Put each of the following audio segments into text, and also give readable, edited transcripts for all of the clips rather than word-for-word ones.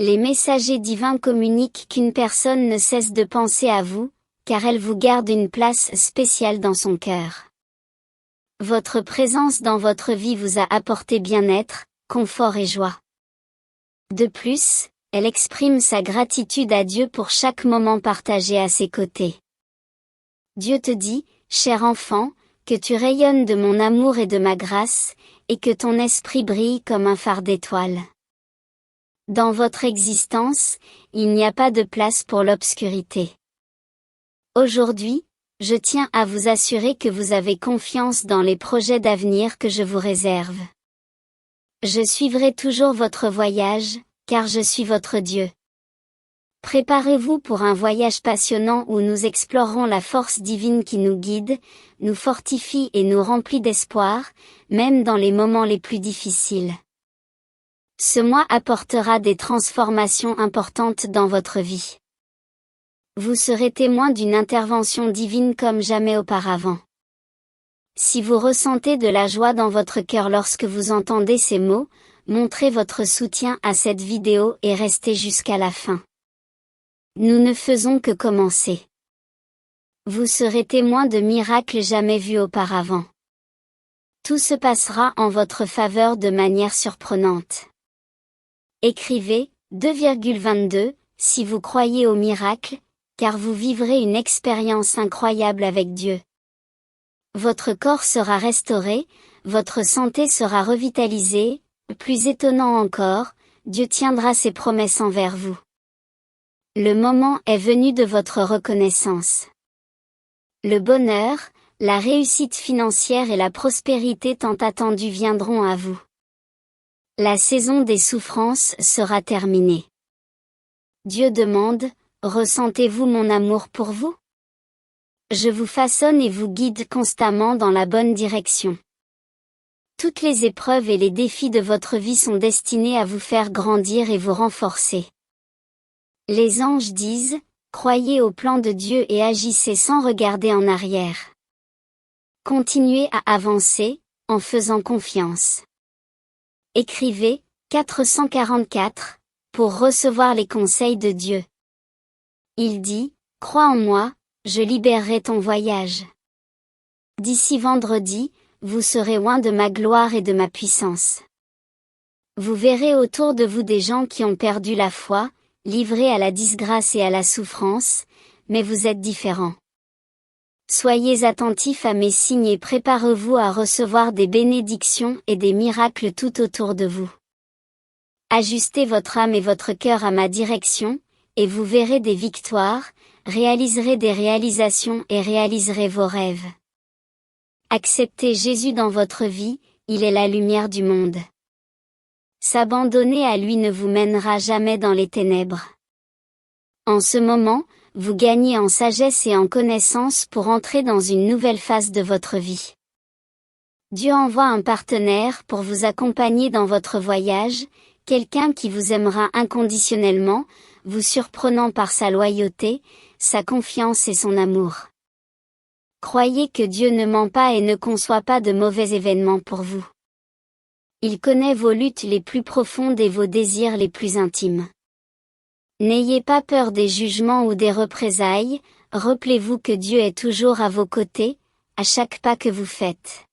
Les messagers divins communiquent qu'une personne ne cesse de penser à vous, car elle vous garde une place spéciale dans son cœur. Votre présence dans votre vie vous a apporté bien-être, confort et joie. De plus, elle exprime sa gratitude à Dieu pour chaque moment partagé à ses côtés. Dieu te dit, cher enfant, que tu rayonnes de mon amour et de ma grâce, et que ton esprit brille comme un phare d'étoiles. Dans votre existence, il n'y a pas de place pour l'obscurité. Aujourd'hui, je tiens à vous assurer que vous avez confiance dans les projets d'avenir que je vous réserve. Je suivrai toujours votre voyage, car je suis votre Dieu. Préparez-vous pour un voyage passionnant où nous explorerons la force divine qui nous guide, nous fortifie et nous remplit d'espoir, même dans les moments les plus difficiles. Ce mois apportera des transformations importantes dans votre vie. Vous serez témoin d'une intervention divine comme jamais auparavant. Si vous ressentez de la joie dans votre cœur lorsque vous entendez ces mots, montrez votre soutien à cette vidéo et restez jusqu'à la fin. Nous ne faisons que commencer. Vous serez témoin de miracles jamais vus auparavant. Tout se passera en votre faveur de manière surprenante. Écrivez, 2,22, si vous croyez au miracle, car vous vivrez une expérience incroyable avec Dieu. Votre corps sera restauré, votre santé sera revitalisée, plus étonnant encore, Dieu tiendra ses promesses envers vous. Le moment est venu de votre reconnaissance. Le bonheur, la réussite financière et la prospérité tant attendue viendront à vous. La saison des souffrances sera terminée. Dieu demande, ressentez-vous mon amour pour vous? Je vous façonne et vous guide constamment dans la bonne direction. Toutes les épreuves et les défis de votre vie sont destinés à vous faire grandir et vous renforcer. Les anges disent, croyez au plan de Dieu et agissez sans regarder en arrière. Continuez à avancer, en faisant confiance. Écrivez, 444, pour recevoir les conseils de Dieu. Il dit, crois en moi, je libérerai ton voyage. D'ici vendredi, vous serez loin de ma gloire et de ma puissance. Vous verrez autour de vous des gens qui ont perdu la foi, livrés à la disgrâce et à la souffrance, mais vous êtes différents. Soyez attentifs à mes signes et préparez-vous à recevoir des bénédictions et des miracles tout autour de vous. Ajustez votre âme et votre cœur à ma direction, et vous verrez des victoires, réaliserez des réalisations et réaliserez vos rêves. Acceptez Jésus dans votre vie, il est la lumière du monde. S'abandonner à lui ne vous mènera jamais dans les ténèbres. En ce moment, vous gagnez en sagesse et en connaissance pour entrer dans une nouvelle phase de votre vie. Dieu envoie un partenaire pour vous accompagner dans votre voyage, quelqu'un qui vous aimera inconditionnellement, vous surprenant par sa loyauté, sa confiance et son amour. Croyez que Dieu ne ment pas et ne conçoit pas de mauvais événements pour vous. Il connaît vos luttes les plus profondes et vos désirs les plus intimes. N'ayez pas peur des jugements ou des représailles, rappelez-vous que Dieu est toujours à vos côtés, à chaque pas que vous faites.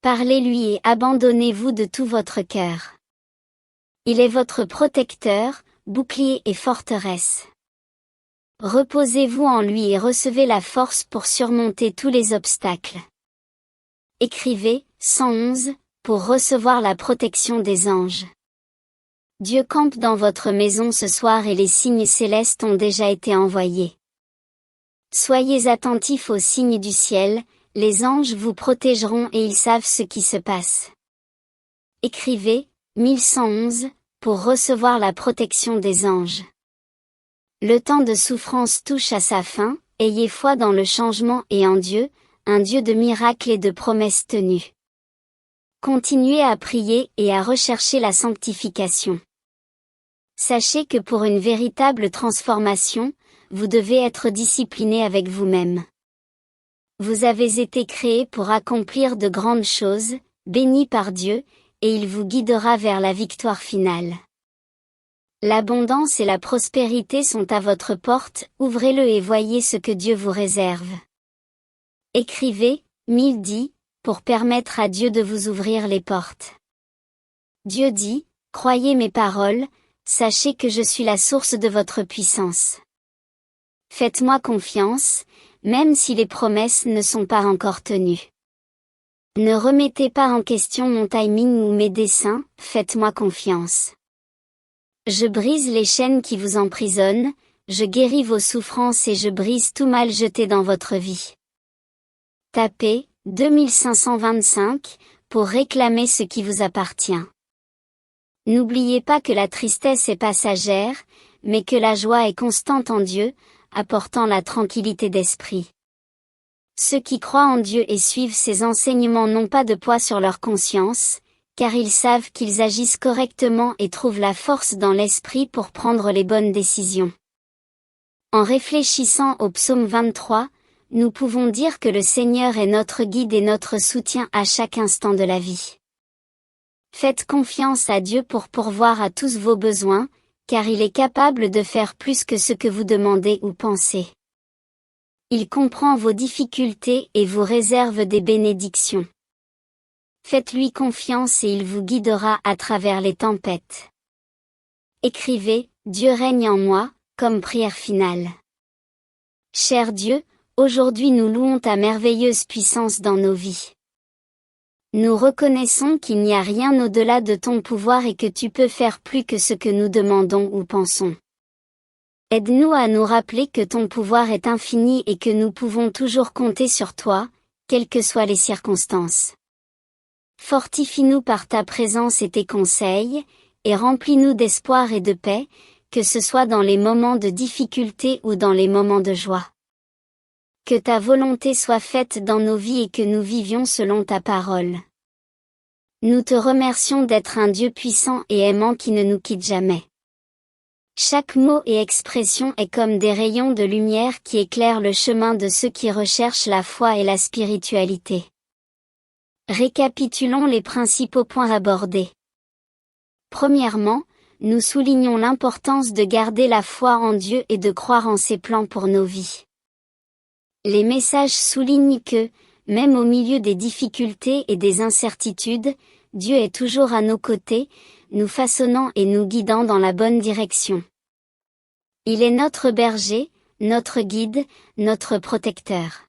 Parlez-lui et abandonnez-vous de tout votre cœur. Il est votre protecteur, bouclier et forteresse. Reposez-vous en lui et recevez la force pour surmonter tous les obstacles. Écrivez, 111, pour recevoir la protection des anges. Dieu campe dans votre maison ce soir et les signes célestes ont déjà été envoyés. Soyez attentifs aux signes du ciel, les anges vous protégeront et ils savent ce qui se passe. Écrivez, 1111, pour recevoir la protection des anges. Le temps de souffrance touche à sa fin, ayez foi dans le changement et en Dieu, un Dieu de miracles et de promesses tenues. Continuez à prier et à rechercher la sanctification. Sachez que pour une véritable transformation, vous devez être discipliné avec vous-même. Vous avez été créé pour accomplir de grandes choses, bénis par Dieu, et il vous guidera vers la victoire finale. L'abondance et la prospérité sont à votre porte, ouvrez-le et voyez ce que Dieu vous réserve. Écrivez, 1010, pour permettre à Dieu de vous ouvrir les portes. Dieu dit, croyez mes paroles, sachez que je suis la source de votre puissance. Faites-moi confiance, même si les promesses ne sont pas encore tenues. Ne remettez pas en question mon timing ou mes desseins, faites-moi confiance. Je brise les chaînes qui vous emprisonnent, je guéris vos souffrances et je brise tout mal jeté dans votre vie. Tapez 2525 pour réclamer ce qui vous appartient. N'oubliez pas que la tristesse est passagère, mais que la joie est constante en Dieu, apportant la tranquillité d'esprit. Ceux qui croient en Dieu et suivent ses enseignements n'ont pas de poids sur leur conscience, car ils savent qu'ils agissent correctement et trouvent la force dans l'esprit pour prendre les bonnes décisions. En réfléchissant au psaume 23, nous pouvons dire que le Seigneur est notre guide et notre soutien à chaque instant de la vie. Faites confiance à Dieu pour pourvoir à tous vos besoins, car il est capable de faire plus que ce que vous demandez ou pensez. Il comprend vos difficultés et vous réserve des bénédictions. Faites-lui confiance et il vous guidera à travers les tempêtes. Écrivez, Dieu règne en moi, comme prière finale. Cher Dieu, aujourd'hui nous louons ta merveilleuse puissance dans nos vies. Nous reconnaissons qu'il n'y a rien au-delà de ton pouvoir et que tu peux faire plus que ce que nous demandons ou pensons. Aide-nous à nous rappeler que ton pouvoir est infini et que nous pouvons toujours compter sur toi, quelles que soient les circonstances. Fortifie-nous par ta présence et tes conseils, et remplis-nous d'espoir et de paix, que ce soit dans les moments de difficulté ou dans les moments de joie. Que ta volonté soit faite dans nos vies et que nous vivions selon ta parole. Nous te remercions d'être un Dieu puissant et aimant qui ne nous quitte jamais. Chaque mot et expression est comme des rayons de lumière qui éclairent le chemin de ceux qui recherchent la foi et la spiritualité. Récapitulons les principaux points abordés. Premièrement, nous soulignons l'importance de garder la foi en Dieu et de croire en ses plans pour nos vies. Les messages soulignent que, même au milieu des difficultés et des incertitudes, Dieu est toujours à nos côtés, nous façonnant et nous guidant dans la bonne direction. Il est notre berger, notre guide, notre protecteur.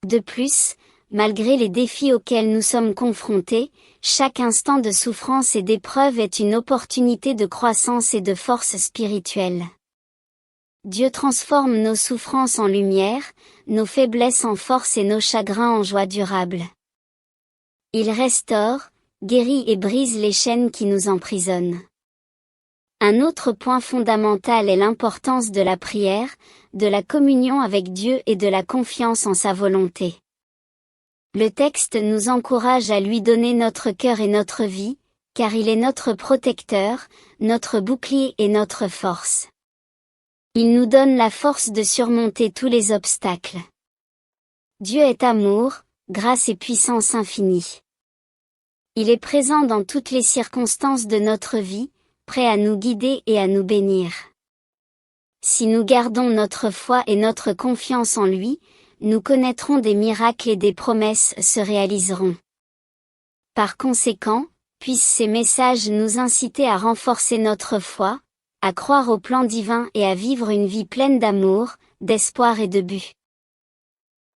De plus, malgré les défis auxquels nous sommes confrontés, chaque instant de souffrance et d'épreuve est une opportunité de croissance et de force spirituelle. Dieu transforme nos souffrances en lumière, nos faiblesses en force et nos chagrins en joie durable. Il restaure, guérit et brise les chaînes qui nous emprisonnent. Un autre point fondamental est l'importance de la prière, de la communion avec Dieu et de la confiance en sa volonté. Le texte nous encourage à lui donner notre cœur et notre vie, car il est notre protecteur, notre bouclier et notre force. Il nous donne la force de surmonter tous les obstacles. Dieu est amour, grâce et puissance infinie. Il est présent dans toutes les circonstances de notre vie, prêt à nous guider et à nous bénir. Si nous gardons notre foi et notre confiance en lui, nous connaîtrons des miracles et des promesses se réaliseront. Par conséquent, puissent ces messages nous inciter à renforcer notre foi, à croire au plan divin et à vivre une vie pleine d'amour, d'espoir et de but.